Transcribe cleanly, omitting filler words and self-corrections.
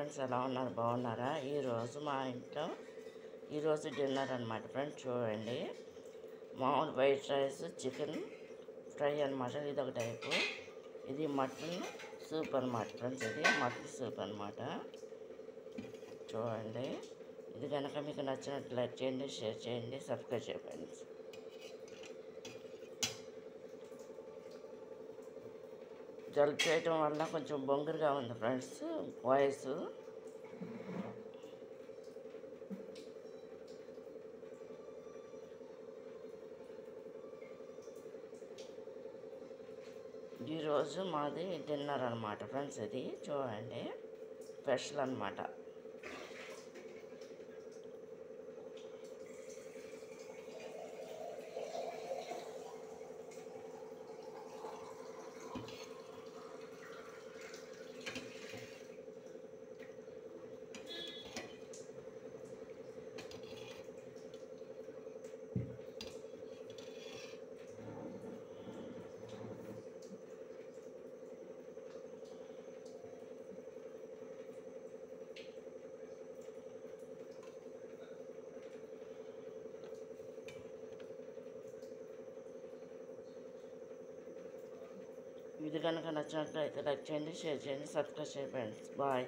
Friends, ఎలా ఉన్నారు? బాగున్నారా? ఈరోజు మా ఇంట్లో డిన్నర్ అనమాట ఫ్రెండ్స్. చూడండి, మామూలు వైట్ రైస్, చికెన్ ఫ్రై అనమాట. ఇది ఒక టైపు. ఇది మటన్ సూప్ అనమాట ఫ్రెండ్స్. ఇది మటన్ సూప్ అనమాట. చూడండి, ఇది కనుక మీకు నచ్చినట్టు లైక్ చేయండి, షేర్ చేయండి, సబ్స్క్రైబ్ చేయండి. జలుబు చేయటం వల్ల కొంచెం బొంగురుగా ఉంది ఫ్రెండ్స్ వాయిస్. ఈరోజు మాది డిన్నర్ అనమాట ఫ్రెండ్స్. ఇది చూడండి, స్పెషల్ అనమాట. ఇది కనుక నచ్చినట్లయితే లైక్ చేయండి, షేర్ చేయండి, సబ్స్క్రైబ్ చేయండి ఫ్రెండ్స్. బాయ్.